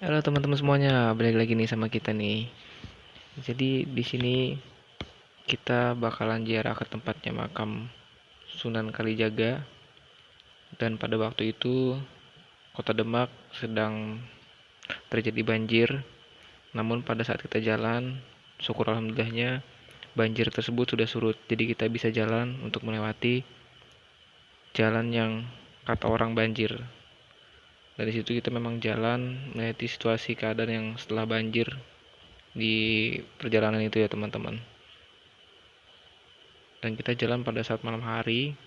Halo teman-teman semuanya, balik lagi nih sama kita nih. Jadi di sini kita bakalan ziarah ke tempatnya makam Sunan Kalijaga, dan pada waktu itu Kota Demak sedang terjadi banjir. Namun pada saat kita jalan, syukur alhamdulillahnya banjir tersebut sudah surut. Jadi kita bisa jalan untuk melewati jalan yang kata orang banjir. Dari situ kita memang jalan melewati situasi keadaan yang setelah banjir di perjalanan itu ya teman-teman. Dan kita jalan pada saat malam hari,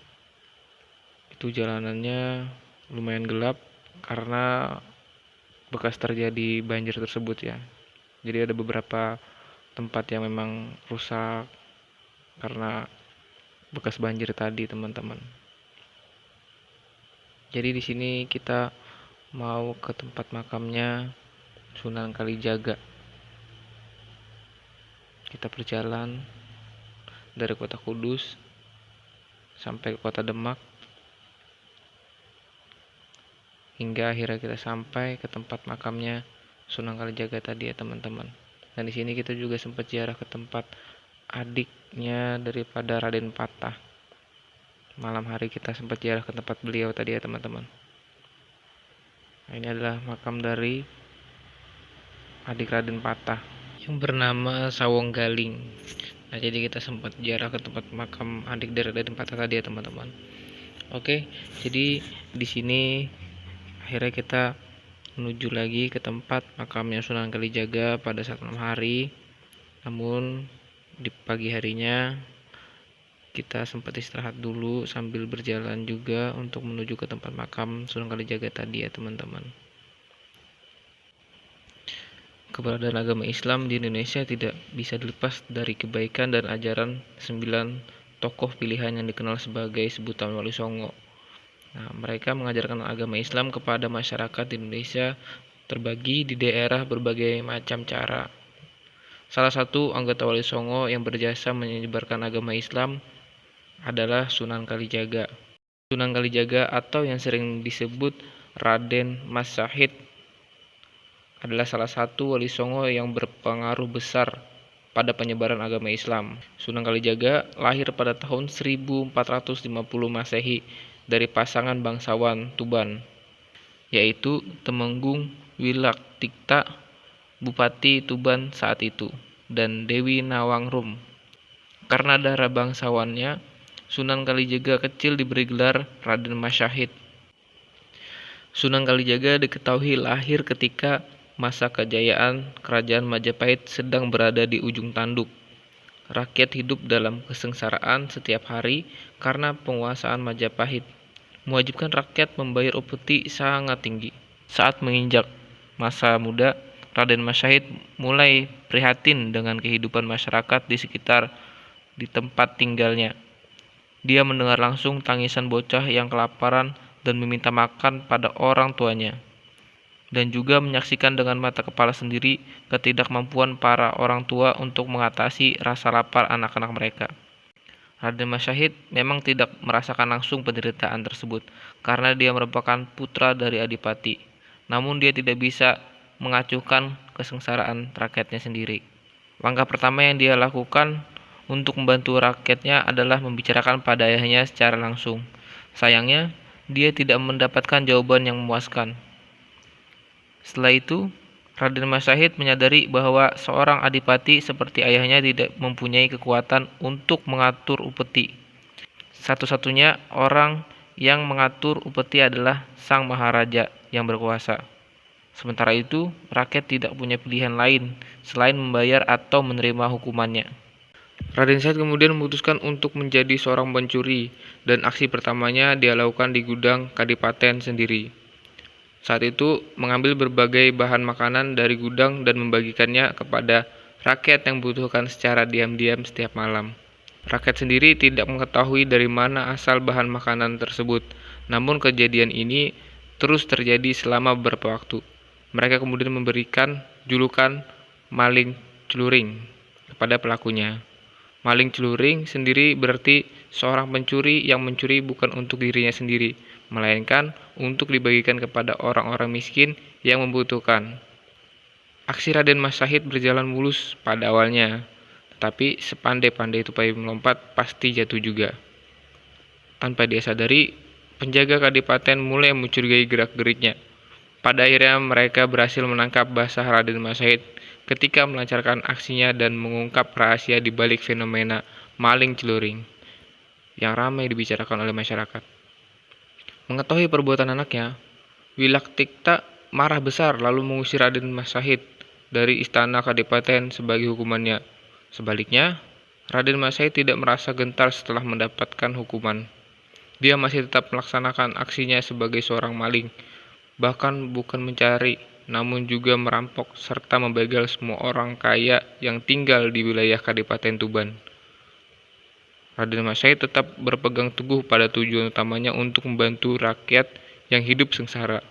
itu jalanannya lumayan gelap karena bekas terjadi banjir tersebut ya. Jadi ada beberapa tempat yang memang rusak karena bekas banjir tadi teman-teman. Jadi di sini kita mau ke tempat makamnya Sunan Kalijaga. Kita berjalan dari kota Kudus sampai ke kota Demak hingga akhirnya kita sampai ke tempat makamnya Sunan Kalijaga tadi ya teman-teman. Dan di sini kita juga sempat ziarah ke tempat adiknya daripada Raden Patah. Malam hari kita sempat ziarah ke tempat beliau tadi ya teman-teman. Nah, ini adalah makam dari adik Raden Patah yang bernama Sawong Galing. Nah, jadi kita sempat ziarah ke tempat makam adik dari Raden Patah tadi ya teman-teman. Oke, jadi di sini akhirnya kita menuju lagi ke tempat makamnya Sunan Kalijaga pada saat malam hari. Namun di pagi harinya kita sempat istirahat dulu sambil berjalan juga untuk menuju ke tempat makam Sunan Kalijaga tadi ya teman-teman. Keberadaan agama Islam di Indonesia tidak bisa dilepas dari kebaikan dan ajaran 9 tokoh pilihan yang dikenal sebagai sebutan Wali Songo. Nah, mereka mengajarkan agama Islam kepada masyarakat di Indonesia terbagi di daerah berbagai macam cara. Salah satu anggota Wali Songo yang berjasa menyebarkan agama Islam adalah Sunan Kalijaga. Sunan Kalijaga atau yang sering disebut Raden Mas Syahid adalah salah satu Wali Songo yang berpengaruh besar pada penyebaran agama Islam. Sunan Kalijaga lahir pada tahun 1450 Masehi dari pasangan bangsawan Tuban, yaitu Temenggung Wilaktikta, Bupati Tuban saat itu, dan Dewi Nawangrum. Karena darah bangsawannya, Sunan Kalijaga kecil diberi gelar Raden Mas Syahid. Sunan Kalijaga diketahui lahir ketika masa kejayaan Kerajaan Majapahit sedang berada di ujung tanduk. Rakyat hidup dalam kesengsaraan setiap hari karena penguasaan Majapahit mewajibkan rakyat membayar upeti sangat tinggi. Saat menginjak masa muda, Raden Mas Syahid mulai prihatin dengan kehidupan masyarakat di sekitar di tempat tinggalnya. Dia mendengar langsung tangisan bocah yang kelaparan dan meminta makan pada orang tuanya, dan juga menyaksikan dengan mata kepala sendiri ketidakmampuan para orang tua untuk mengatasi rasa lapar anak-anak mereka. Raden Mas Syahid memang tidak merasakan langsung penderitaan tersebut karena dia merupakan putra dari adipati. Namun dia tidak bisa mengacuhkan kesengsaraan rakyatnya sendiri. Langkah pertama yang dia lakukan untuk membantu rakyatnya adalah membicarakan pada ayahnya secara langsung. Sayangnya, dia tidak mendapatkan jawaban yang memuaskan. Setelah itu, Raden Mas Syahid menyadari bahwa seorang adipati seperti ayahnya tidak mempunyai kekuatan untuk mengatur upeti. Satu-satunya orang yang mengatur upeti adalah Sang Maharaja yang berkuasa. Sementara itu, rakyat tidak punya pilihan lain selain membayar atau menerima hukumannya. Raden Syahid kemudian memutuskan untuk menjadi seorang pencuri, dan aksi pertamanya dia lakukan di gudang kadipaten sendiri. Saat itu, mengambil berbagai bahan makanan dari gudang dan membagikannya kepada rakyat yang membutuhkan secara diam-diam setiap malam. Rakyat sendiri tidak mengetahui dari mana asal bahan makanan tersebut, namun kejadian ini terus terjadi selama beberapa waktu. Mereka kemudian memberikan julukan maling celuring kepada pelakunya. Maling celuring sendiri berarti seorang pencuri yang mencuri bukan untuk dirinya sendiri, melainkan untuk dibagikan kepada orang-orang miskin yang membutuhkan. Aksi Raden Mas Syahid berjalan mulus pada awalnya, tetapi sepandai-pandai tupai melompat pasti jatuh juga. Tanpa dia sadari, penjaga kadipaten mulai mencurigai gerak-geriknya. Pada akhirnya mereka berhasil menangkap basah Raden Mas Syahid ketika melancarkan aksinya dan mengungkap rahasia di balik fenomena maling celuring yang ramai dibicarakan oleh masyarakat. Mengetahui perbuatan anaknya, Wilaktikta marah besar lalu mengusir Raden Mas Syahid dari istana kadipaten sebagai hukumannya. Sebaliknya, Raden Mas Syahid tidak merasa gentar setelah mendapatkan hukuman. Dia masih tetap melaksanakan aksinya sebagai seorang maling, bahkan bukan mencari, namun juga merampok serta membegal semua orang kaya yang tinggal di wilayah Kadipaten Tuban. Raden Mas Syahid tetap berpegang teguh pada tujuan utamanya untuk membantu rakyat yang hidup sengsara.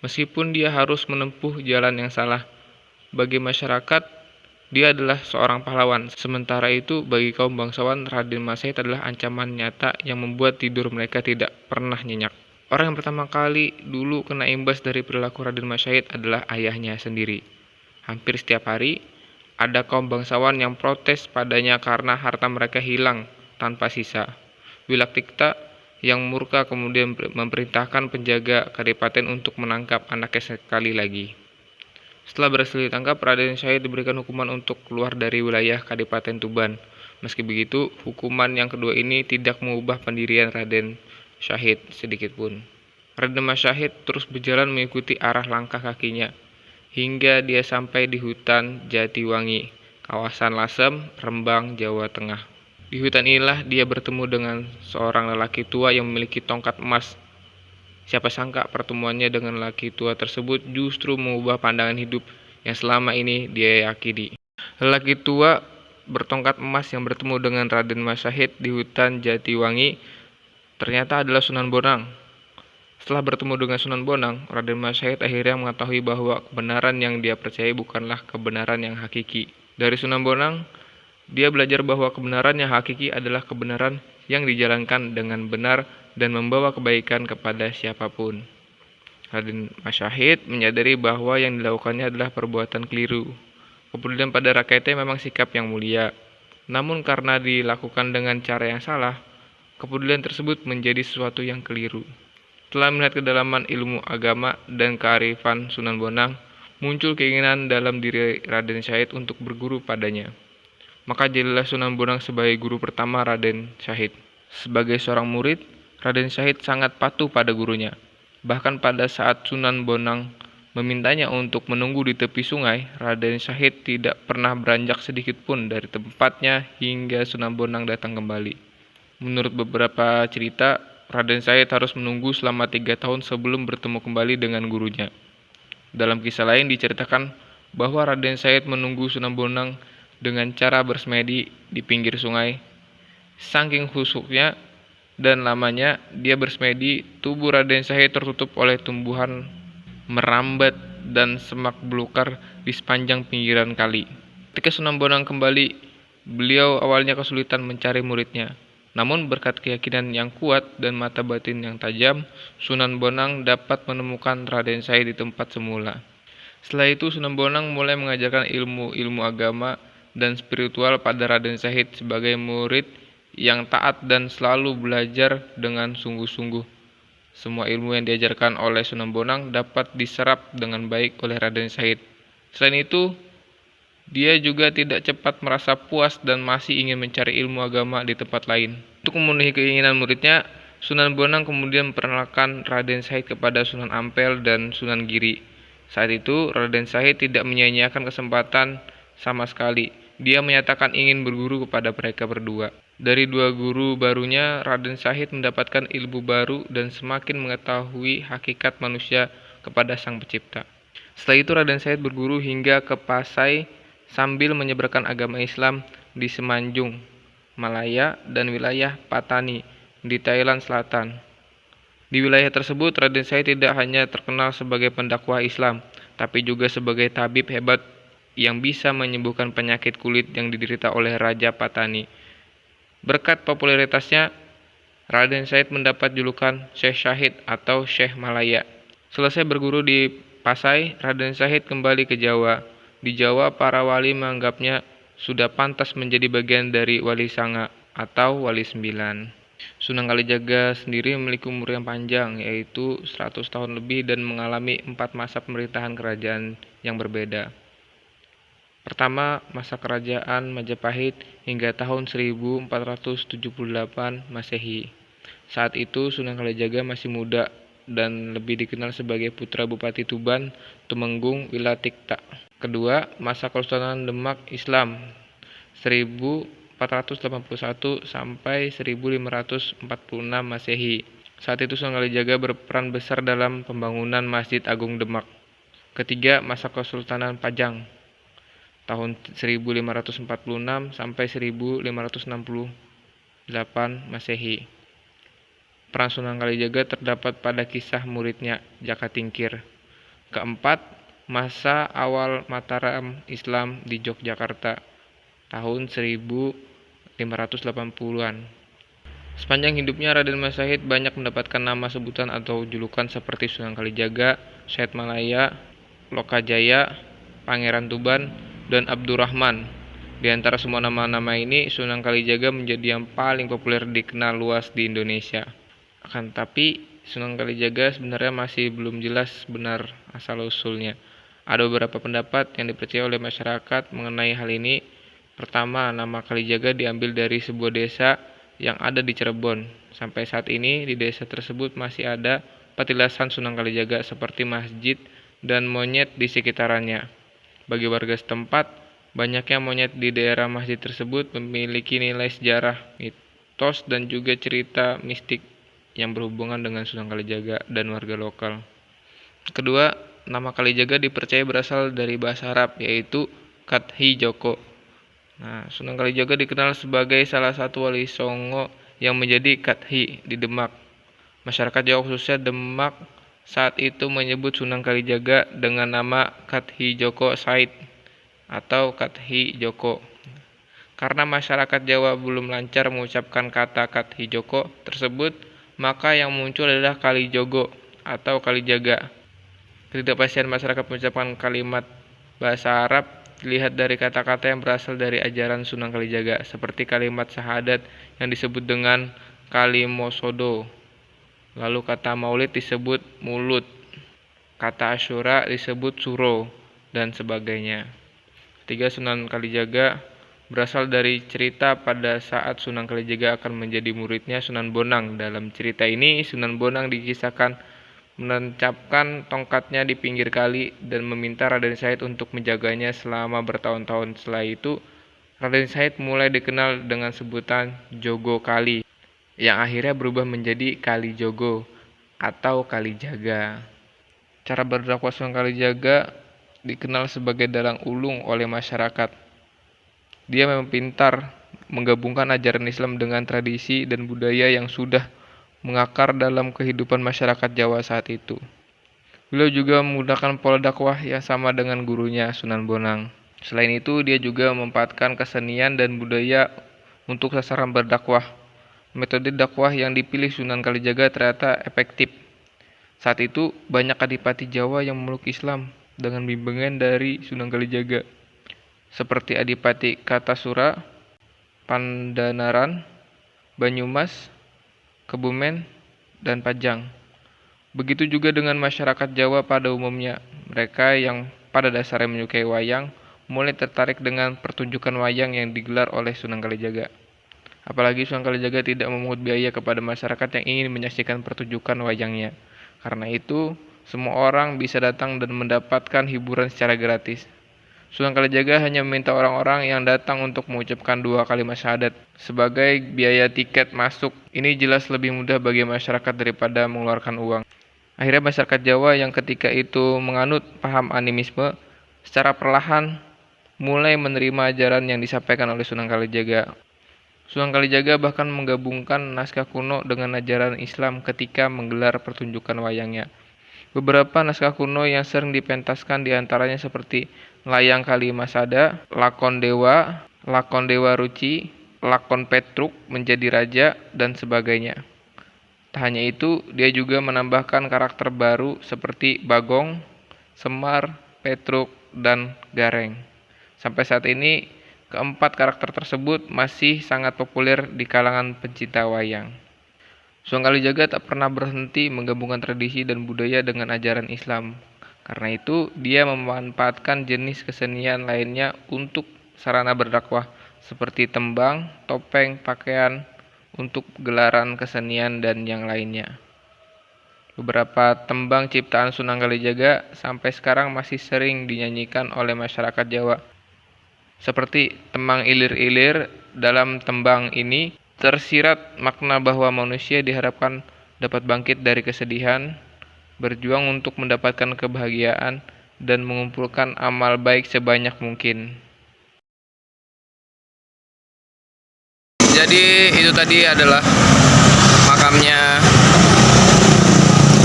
Meskipun dia harus menempuh jalan yang salah, bagi masyarakat dia adalah seorang pahlawan. Sementara itu, bagi kaum bangsawan, Raden Mas Syahid adalah ancaman nyata yang membuat tidur mereka tidak pernah nyenyak. Orang yang pertama kali dulu kena imbas dari perilaku Raden Mas Syahid adalah ayahnya sendiri. Hampir setiap hari, ada kaum bangsawan yang protes padanya karena harta mereka hilang tanpa sisa. Wilaktikta yang murka kemudian memerintahkan penjaga kadipaten untuk menangkap anaknya sekali lagi. Setelah berhasil ditangkap, Raden Syahid diberikan hukuman untuk keluar dari wilayah Kadipaten Tuban. Meski begitu, hukuman yang kedua ini tidak mengubah pendirian Raden Syahid sedikitpun. Raden Mas Syahid terus berjalan mengikuti arah langkah kakinya, hingga dia sampai di hutan Jatiwangi, kawasan Lasem, Rembang, Jawa Tengah. Di hutan inilah dia bertemu dengan seorang lelaki tua yang memiliki tongkat emas. Siapa sangka pertemuannya dengan lelaki tua tersebut justru mengubah pandangan hidup yang selama ini dia yakini. Lelaki tua bertongkat emas yang bertemu dengan Raden Mas Syahid di hutan Jatiwangi ternyata adalah Sunan Bonang. Setelah bertemu dengan Sunan Bonang, Raden Mas Syahid akhirnya mengetahui bahwa kebenaran yang dia percayai bukanlah kebenaran yang hakiki. Dari Sunan Bonang, dia belajar bahwa kebenaran yang hakiki adalah kebenaran yang dijalankan dengan benar dan membawa kebaikan kepada siapapun. Raden Mas Syahid menyadari bahwa yang dilakukannya adalah perbuatan keliru. Kepedulian pada rakyatnya memang sikap yang mulia. Namun karena dilakukan dengan cara yang salah, kepedulian tersebut menjadi sesuatu yang keliru. Setelah melihat kedalaman ilmu agama dan kearifan Sunan Bonang, muncul keinginan dalam diri Raden Syahid untuk berguru padanya. Maka jadilah Sunan Bonang sebagai guru pertama Raden Syahid. Sebagai seorang murid, Raden Syahid sangat patuh pada gurunya. Bahkan pada saat Sunan Bonang memintanya untuk menunggu di tepi sungai, Raden Syahid tidak pernah beranjak sedikit pun dari tempatnya hingga Sunan Bonang datang kembali. Menurut beberapa cerita, Raden Syahid harus menunggu selama 3 tahun sebelum bertemu kembali dengan gurunya. Dalam kisah lain diceritakan bahwa Raden Syahid menunggu Sunan Bonang dengan cara bersemedi di pinggir sungai. Saking khusyuknya dan lamanya dia bersemedi, tubuh Raden Syahid tertutup oleh tumbuhan merambat dan semak belukar di sepanjang pinggiran kali. Ketika Sunan Bonang kembali, beliau awalnya kesulitan mencari muridnya. Namun berkat keyakinan yang kuat dan mata batin yang tajam, Sunan Bonang dapat menemukan Raden Syahid di tempat semula. Setelah itu Sunan Bonang mulai mengajarkan ilmu-ilmu agama dan spiritual pada Raden Syahid sebagai murid yang taat dan selalu belajar dengan sungguh-sungguh. Semua ilmu yang diajarkan oleh Sunan Bonang dapat diserap dengan baik oleh Raden Syahid. Selain itu, dia juga tidak cepat merasa puas dan masih ingin mencari ilmu agama di tempat lain. Untuk memenuhi keinginan muridnya, Sunan Bonang kemudian memperkenalkan Raden Syahid kepada Sunan Ampel dan Sunan Giri. Saat itu, Raden Syahid tidak menyia-nyiakan kesempatan sama sekali. Dia menyatakan ingin berguru kepada mereka berdua. Dari 2 guru barunya, Raden Syahid mendapatkan ilmu baru dan semakin mengetahui hakikat manusia kepada Sang Pencipta. Setelah itu Raden Syahid berguru hingga ke Pasai sambil menyebarkan agama Islam di Semanjung, Malaya, dan wilayah Patani di Thailand Selatan. Di wilayah tersebut, Raden Syahid tidak hanya terkenal sebagai pendakwah Islam, tapi juga sebagai tabib hebat yang bisa menyembuhkan penyakit kulit yang diderita oleh Raja Patani. Berkat popularitasnya, Raden Syahid mendapat julukan Syekh Syahid atau Syekh Malaya. Selesai berguru di Pasai, Raden Syahid kembali ke Jawa. Di Jawa, para wali menganggapnya sudah pantas menjadi bagian dari Wali Sanga atau Wali Sembilan. Sunan Kalijaga sendiri memiliki umur yang panjang, yaitu 100 tahun lebih dan mengalami 4 masa pemerintahan kerajaan yang berbeda. Pertama, masa kerajaan Majapahit hingga tahun 1478 Masehi. Saat itu Sunan Kalijaga masih muda dan lebih dikenal sebagai putra Bupati Tuban, Tumenggung, Wilatikta. Kedua, masa Kesultanan Demak Islam 1481 sampai 1546 Masehi. Saat itu Sunan Kalijaga berperan besar dalam pembangunan Masjid Agung Demak. Ketiga, masa Kesultanan Pajang tahun 1546 sampai 1568 Masehi. Peran Sunan Kalijaga terdapat pada kisah muridnya Jaka Tingkir. Keempat, masa awal Mataram Islam di Yogyakarta tahun 1580-an. Sepanjang hidupnya Raden Mas Syahid banyak mendapatkan nama sebutan atau julukan seperti Sunan Kalijaga, Syed Malaya, Lokajaya, Pangeran Tuban, dan Abdurrahman. Di antara semua nama-nama ini, Sunan Kalijaga menjadi yang paling populer dikenal luas di Indonesia. Akan tetapi, Sunan Kalijaga sebenarnya masih belum jelas benar asal-usulnya. Ada beberapa pendapat yang dipercaya oleh masyarakat mengenai hal ini. Pertama, nama Kalijaga diambil dari sebuah desa yang ada di Cirebon. Sampai saat ini, di desa tersebut masih ada petilasan Sunan Kalijaga seperti masjid dan monyet di sekitarannya. Bagi warga setempat, banyaknya monyet di daerah masjid tersebut memiliki nilai sejarah, mitos, dan juga cerita mistik yang berhubungan dengan Sunan Kalijaga dan warga lokal. Kedua, nama Kalijaga dipercaya berasal dari bahasa Arab, yaitu Kathi Joko. Sunan Kalijaga dikenal sebagai salah satu wali Songo yang menjadi Kathi di Demak. Masyarakat Jawa khususnya Demak saat itu menyebut Sunan Kalijaga dengan nama Kathi Joko Said atau Kathi Joko. Karena masyarakat Jawa belum lancar mengucapkan kata Kathi Joko tersebut, maka yang muncul adalah Kalijogo atau Kalijaga. Ketidakpastian masyarakat mengucapkan kalimat bahasa Arab dilihat dari kata-kata yang berasal dari ajaran Sunan Kalijaga, seperti kalimat syahadat yang disebut dengan Kalimosodo. Lalu kata maulid disebut mulut, kata asyura disebut suro, dan sebagainya. Ketiga, Sunan Kalijaga berasal dari cerita pada saat Sunan Kalijaga akan menjadi muridnya Sunan Bonang. Dalam cerita ini, Sunan Bonang dikisahkan menancapkan tongkatnya di pinggir kali dan meminta Raden Syahid untuk menjaganya selama bertahun-tahun. Setelah itu, Raden Syahid mulai dikenal dengan sebutan Jogo Kali, yang akhirnya berubah menjadi Kalijogo atau Kalijaga. Cara berdakwah Sunan Kalijaga dikenal sebagai dalang ulung oleh masyarakat. Dia memang pintar menggabungkan ajaran Islam dengan tradisi dan budaya yang sudah mengakar dalam kehidupan masyarakat Jawa saat itu. Beliau juga menggunakan pola dakwah yang sama dengan gurunya Sunan Bonang. Selain itu, dia juga memanfaatkan kesenian dan budaya untuk sasaran berdakwah. Metode dakwah yang dipilih Sunan Kalijaga ternyata efektif. Saat itu, banyak adipati Jawa yang memeluk Islam dengan bimbingan dari Sunan Kalijaga, seperti Adipati Kartasura, Pandanaran, Banyumas, Kebumen, dan Pajang. Begitu juga dengan masyarakat Jawa pada umumnya. Mereka yang pada dasarnya menyukai wayang mulai tertarik dengan pertunjukan wayang yang digelar oleh Sunan Kalijaga. Apalagi Sunan Kalijaga tidak memungut biaya kepada masyarakat yang ingin menyaksikan pertunjukan wayangnya. Karena itu, semua orang bisa datang dan mendapatkan hiburan secara gratis. Sunan Kalijaga hanya meminta orang-orang yang datang untuk mengucapkan 2 kalimat syahadat sebagai biaya tiket masuk. Ini jelas lebih mudah bagi masyarakat daripada mengeluarkan uang. Akhirnya masyarakat Jawa yang ketika itu menganut paham animisme secara perlahan mulai menerima ajaran yang disampaikan oleh Sunan Kalijaga. Sunan Kalijaga bahkan menggabungkan naskah kuno dengan ajaran Islam ketika menggelar pertunjukan wayangnya. Beberapa naskah kuno yang sering dipentaskan diantaranya seperti Layang Kalimasada, Lakon Dewa Ruci, Lakon Petruk Menjadi Raja, dan sebagainya. Tak hanya itu, dia juga menambahkan karakter baru seperti Bagong, Semar, Petruk, dan Gareng. Sampai saat ini, keempat karakter tersebut masih sangat populer di kalangan pencinta wayang. Sunan Kalijaga tak pernah berhenti menggabungkan tradisi dan budaya dengan ajaran Islam. Karena itu, dia memanfaatkan jenis kesenian lainnya untuk sarana berdakwah, seperti tembang, topeng, pakaian, untuk gelaran kesenian dan yang lainnya. Beberapa tembang ciptaan Sunan Kalijaga sampai sekarang masih sering dinyanyikan oleh masyarakat Jawa. Seperti tembang ilir-ilir, dalam tembang ini tersirat makna bahwa manusia diharapkan dapat bangkit dari kesedihan, berjuang untuk mendapatkan kebahagiaan, dan mengumpulkan amal baik sebanyak mungkin. Jadi itu tadi adalah makamnya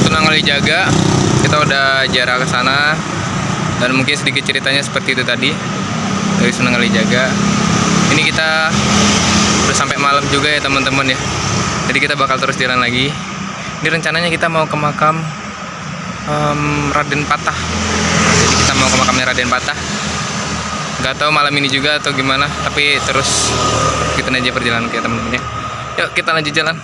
Sunan Kalijaga. Kita udah jarak ke sana dan mungkin sedikit ceritanya seperti itu tadi dari Sunan Kalijaga. Ini kita udah sampai malam juga ya teman-teman ya. Jadi kita bakal terus jalan lagi. Ini rencananya kita mau ke makam Raden Patah. Jadi kita mau ke makamnya Raden Patah. Gak tahu malam ini juga atau gimana, tapi terus kita aja perjalanan kita teman-teman ya. Yuk kita lanjut jalan.